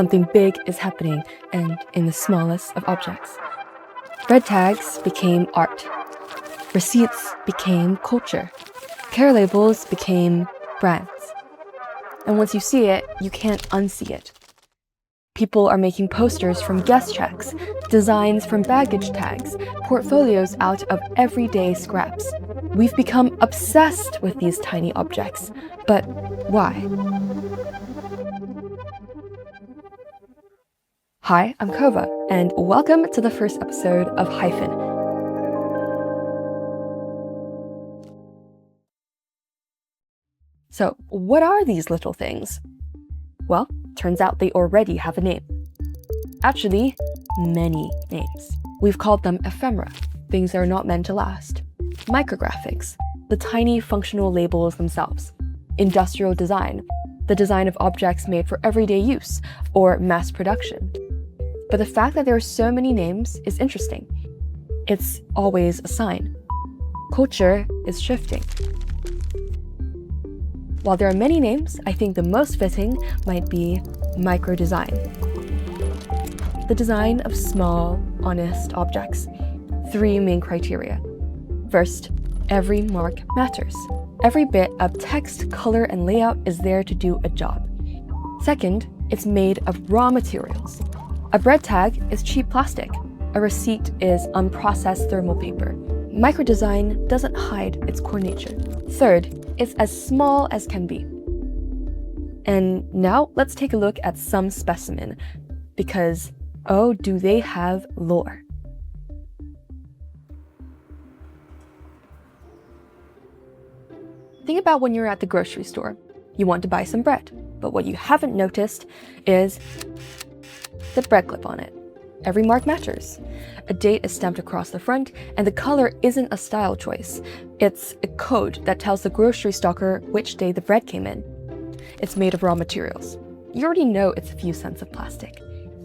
Something big is happening, and in the smallest of objects. Bread tags became art. Receipts became culture. Care labels became brands. And once you see it, you can't unsee it. People are making posters from guest checks, designs from baggage tags, portfolios out of everyday scraps. We've become obsessed with these tiny objects. But why? Hi, I'm Kova, and welcome to the first episode of Hyphen. So, what are these little things? Well, turns out they already have a name. Actually, many names. We've called them ephemera, things that are not meant to last. Micrographics, the tiny functional labels themselves. Industrial design, the design of objects made for everyday use or mass production. But the fact that there are so many names is interesting. It's always a sign. Culture is shifting. While there are many names, I think the most fitting might be micro-design. The design of small, honest objects. 3 main criteria. First, every mark matters. Every bit of text, color, and layout is there to do a job. Second, it's made of raw materials. A bread tag is cheap plastic. A receipt is unprocessed thermal paper. Microdesign doesn't hide its core nature. Third, it's as small as can be. And now let's take a look at some specimen, because oh, do they have lore. Think about when you're at the grocery store. You want to buy some bread, but what you haven't noticed is the bread clip on it. Every mark matters. A date is stamped across the front, and the color isn't a style choice. It's a code that tells the grocery stocker which day the bread came in. It's made of raw materials. You already know it's a few cents of plastic,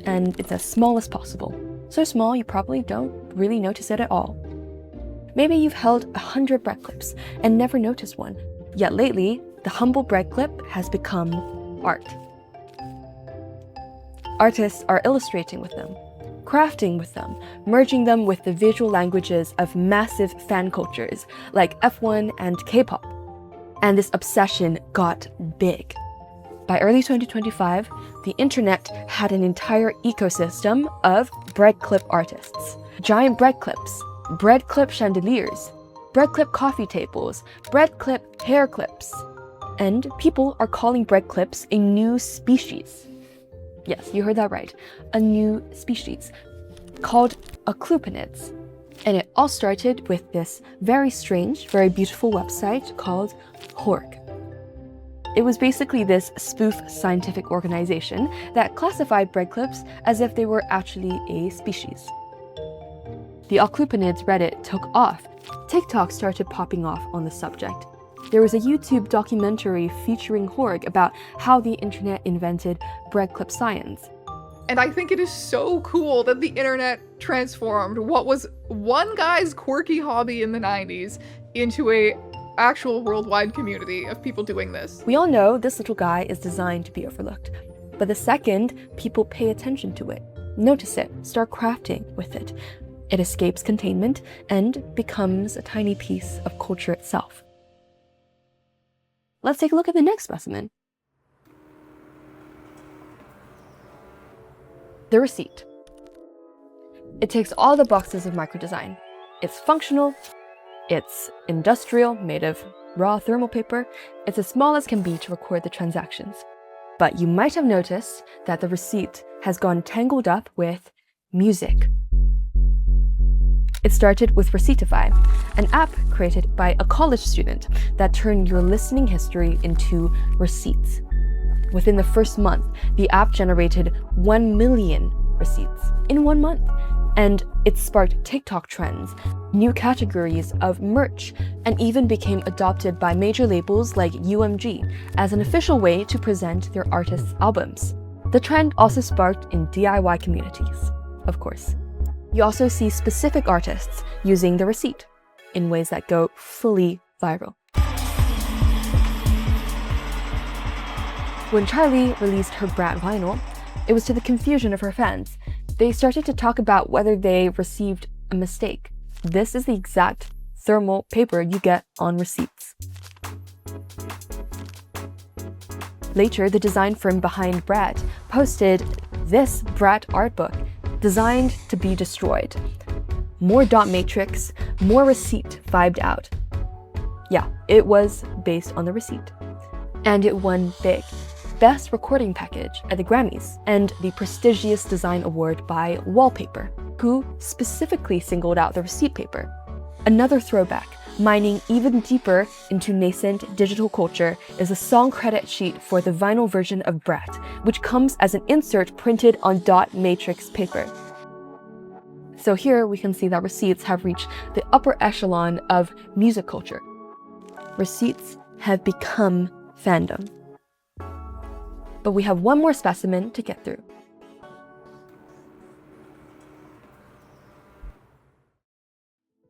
and it's as small as possible. So small you probably don't really notice it at all. Maybe you've held 100 bread clips and never noticed one, yet lately, the humble bread clip has become art. Artists are illustrating with them, crafting with them, merging them with the visual languages of massive fan cultures like F1 and K-pop. And this obsession got big. By early 2025, the internet had an entire ecosystem of bread clip artists. Giant bread clips, bread clip chandeliers, bread clip coffee tables, bread clip hair clips. And people are calling bread clips a new species. Yes, you heard that right. A new species called aclupinids. And it all started with this very strange, very beautiful website called Horg. It was basically this spoof scientific organization that classified bread clips as if they were actually a species. The aclupinids Reddit took off. TikTok started popping off on the subject. There was a YouTube documentary featuring Horg about how the internet invented bread clip science. And I think it is so cool that the internet transformed what was one guy's quirky hobby in the 90s into a actual worldwide community of people doing this. We all know this little guy is designed to be overlooked. But the second people pay attention to it, notice it, start crafting with it, it escapes containment and becomes a tiny piece of culture itself. Let's take a look at the next specimen. The receipt. It ticks all the boxes of microdesign. It's functional, it's industrial, made of raw thermal paper, it's as small as can be to record the transactions. But you might have noticed that the receipt has gone tangled up with music. It started with Receiptify, an app created by a college student that turned your listening history into receipts. Within the first month, the app generated 1 million receipts in 1 month. And it sparked TikTok trends, new categories of merch, and even became adopted by major labels like UMG as an official way to present their artists' albums. The trend also sparked in DIY communities, of course. You also see specific artists using the receipt in ways that go fully viral. When Charli released her Brat vinyl, It was to the confusion of her fans. They started to talk about whether they received a mistake. This is the exact thermal paper you get on receipts. Later, the design firm behind Brat posted this Brat art book, designed to be destroyed. More dot matrix, more receipt vibed out. Yeah, it was based on the receipt. And it won big. Best Recording Package at the Grammys and the prestigious design award by Wallpaper, who specifically singled out the receipt paper. Another throwback, mining even deeper into nascent digital culture, is a song credit sheet for the vinyl version of Brat, which comes as an insert printed on dot matrix paper. So here we can see that receipts have reached the upper echelon of music culture. Receipts have become fandom. But we have one more specimen to get through.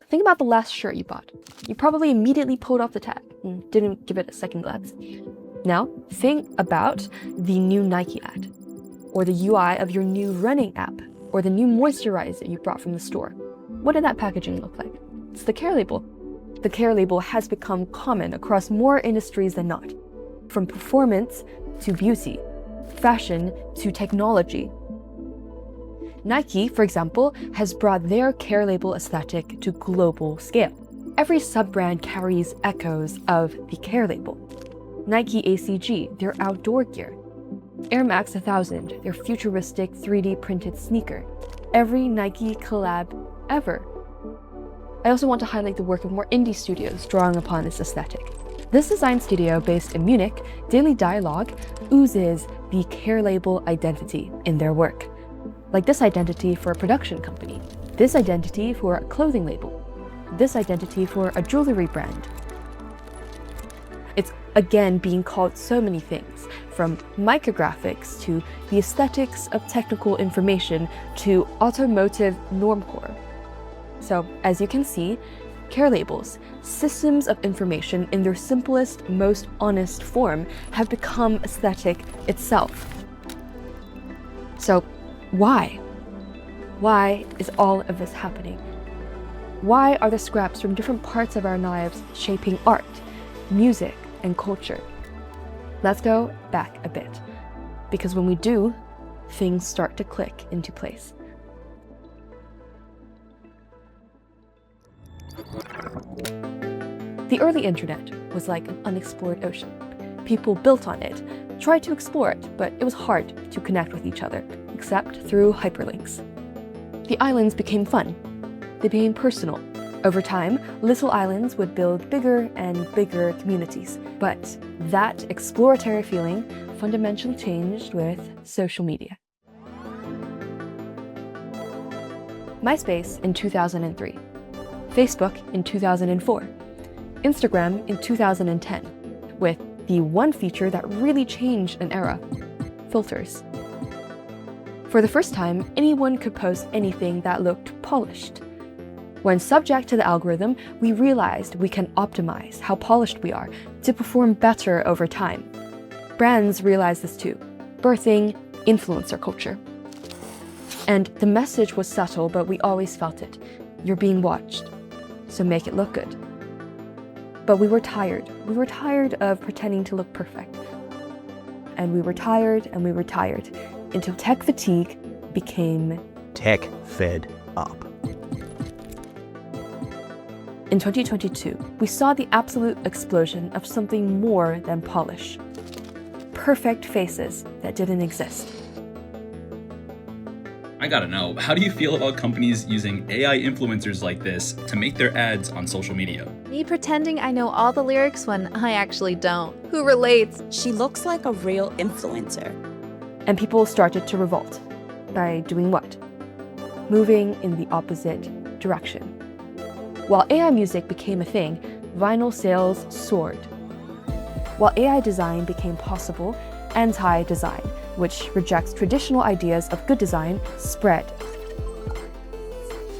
Think about the last shirt you bought. You probably immediately pulled off the tag and didn't give it a second glance. Now, think about the new Nike ad, or the UI of your new running app, or the new moisturizer you brought from the store. What did that packaging look like? It's the care label. The care label has become common across more industries than not, from performance to beauty, fashion to technology. Nike, for example, has brought their care label aesthetic to global scale. Every sub-brand carries echoes of the care label. Nike ACG, their outdoor gear. Air Max 1000, their futuristic 3D printed sneaker. Every Nike collab ever. I also want to highlight the work of more indie studios drawing upon this aesthetic. This design studio based in Munich, Daily Dialogue, oozes the care label identity in their work. Like this identity for a production company, this identity for a clothing label, this identity for a jewelry brand. It's again being called so many things, from micrographics to the aesthetics of technical information to automotive normcore. So, as you can see, care labels, systems of information in their simplest, most honest form, have become aesthetic itself. So, why? Why is all of this happening? Why are the scraps from different parts of our lives shaping art, music, and culture? Let's go back a bit, because when we do, things start to click into place. The early internet was like an unexplored ocean. People built on it, tried to explore it, but it was hard to connect with each other, except through hyperlinks. The islands became fun. They became personal. Over time, little islands would build bigger and bigger communities, but that exploratory feeling fundamentally changed with social media. MySpace in 2003, Facebook in 2004, Instagram in 2010, with the one feature that really changed an era: filters. For the first time, anyone could post anything that looked polished. When subject to the algorithm, we realized we can optimize how polished we are to perform better over time. Brands realized this too, birthing influencer culture. And the message was subtle, but we always felt it. You're being watched, so make it look good. But we were tired. We were tired of pretending to look perfect. And we were tired, and we were tired, until tech fatigue became tech fed up. In 2022, we saw the absolute explosion of something more than polish. Perfect faces that didn't exist. I gotta know, how do you feel about companies using AI influencers like this to make their ads on social media? Me pretending I know all the lyrics when I actually don't. Who relates? She looks like a real influencer. And people started to revolt. By doing what? Moving in the opposite direction. While AI music became a thing, vinyl sales soared. While AI design became possible, anti-design, which rejects traditional ideas of good design, spread.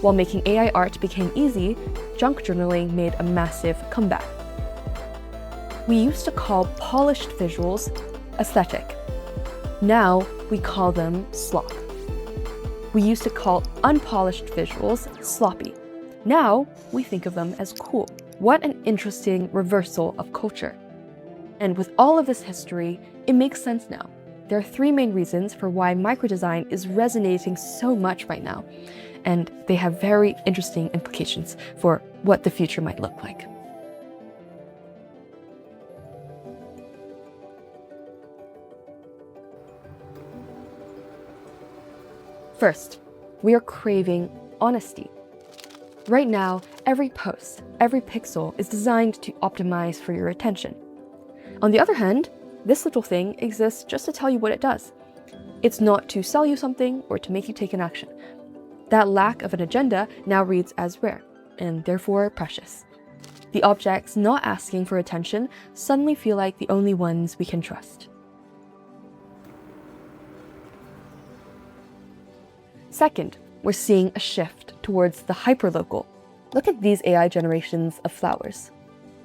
While making AI art became easy, junk journaling made a massive comeback. We used to call polished visuals aesthetic. Now, we call them slop. We used to call unpolished visuals sloppy. Now, we think of them as cool. What an interesting reversal of culture. And with all of this history, it makes sense now. There are three main reasons for why microdesign is resonating so much right now, and they have very interesting implications for what the future might look like. First, we are craving honesty. Right now, every post, every pixel is designed to optimize for your attention. On the other hand, this little thing exists just to tell you what it does. It's not to sell you something or to make you take an action. That lack of an agenda now reads as rare, and therefore precious. The objects not asking for attention suddenly feel like the only ones we can trust. Second, we're seeing a shift towards the hyperlocal. Look at these AI generations of flowers.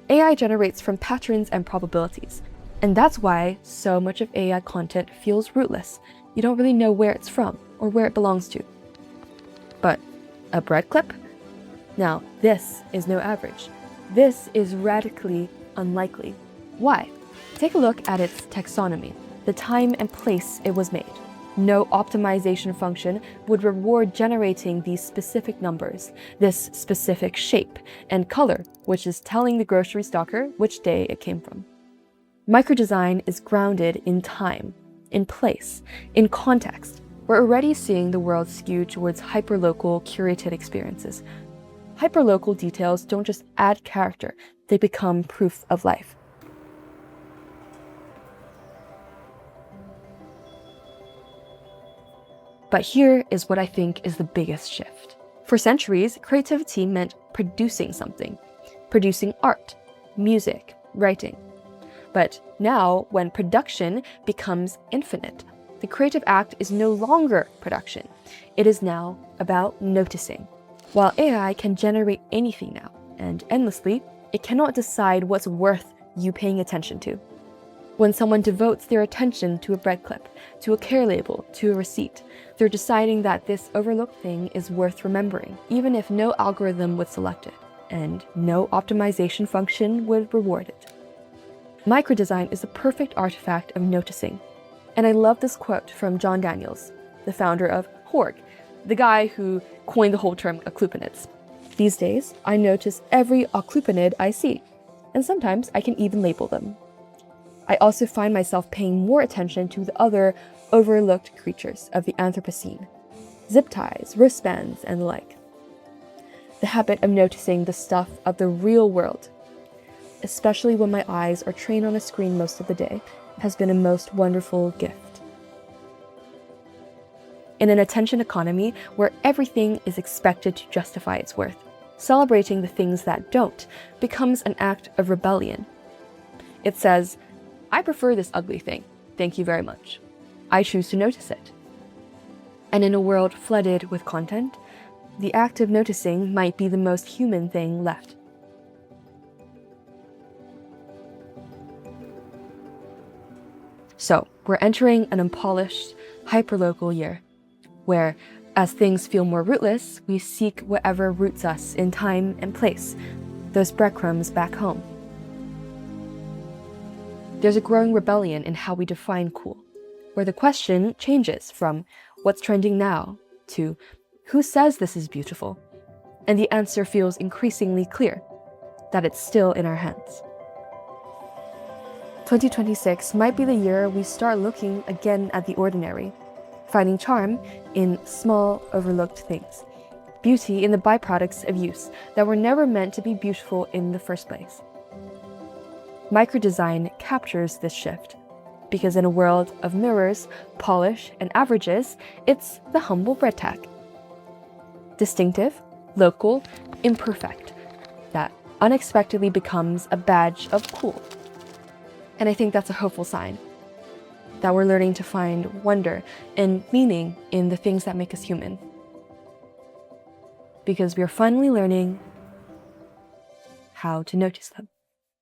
AI generates from patterns and probabilities, and that's why so much of AI content feels rootless. You don't really know where it's from or where it belongs to. But a bread clip? Now, this is no average. This is radically unlikely. Why? Take a look at its taxonomy, the time and place it was made. No optimization function would reward generating these specific numbers, this specific shape and color, which is telling the grocery stocker which day it came from. Microdesign is grounded in time, in place, in context. We're already seeing the world skew towards hyperlocal, curated experiences. Hyperlocal details don't just add character, they become proof of life. But here is what I think is the biggest shift. For centuries, creativity meant producing something, producing art, music, writing. But now, when production becomes infinite, the creative act is no longer production. It is now about noticing. While AI can generate anything now, and endlessly, it cannot decide what's worth you paying attention to. When someone devotes their attention to a bread clip, to a care label, to a receipt, they're deciding that this overlooked thing is worth remembering, even if no algorithm would select it, and no optimization function would reward it. Microdesign is the perfect artifact of noticing. And I love this quote from John Daniels, the founder of Horg, the guy who coined the whole term occlupenids. These days, I notice every occlupenid I see, and sometimes I can even label them. I also find myself paying more attention to the other overlooked creatures of the Anthropocene, zip ties, wristbands, and the like. The habit of noticing the stuff of the real world, especially when my eyes are trained on a screen most of the day, has been a most wonderful gift. In an attention economy where everything is expected to justify its worth, celebrating the things that don't becomes an act of rebellion. It says, I prefer this ugly thing, thank you very much. I choose to notice it. And in a world flooded with content, the act of noticing might be the most human thing left. So, we're entering an unpolished, hyperlocal year, where, as things feel more rootless, we seek whatever roots us in time and place, those breadcrumbs back home. There's a growing rebellion in how we define cool, where the question changes from what's trending now to who says this is beautiful, and the answer feels increasingly clear, that it's still in our hands. 2026 might be the year we start looking again at the ordinary, finding charm in small, overlooked things, beauty in the byproducts of use that were never meant to be beautiful in the first place. Microdesign captures this shift, because in a world of mirrors, polish, and averages, it's the humble bread tack. Distinctive, local, imperfect, that unexpectedly becomes a badge of cool. And I think that's a hopeful sign, that we're learning to find wonder and meaning in the things that make us human. Because we are finally learning how to notice them.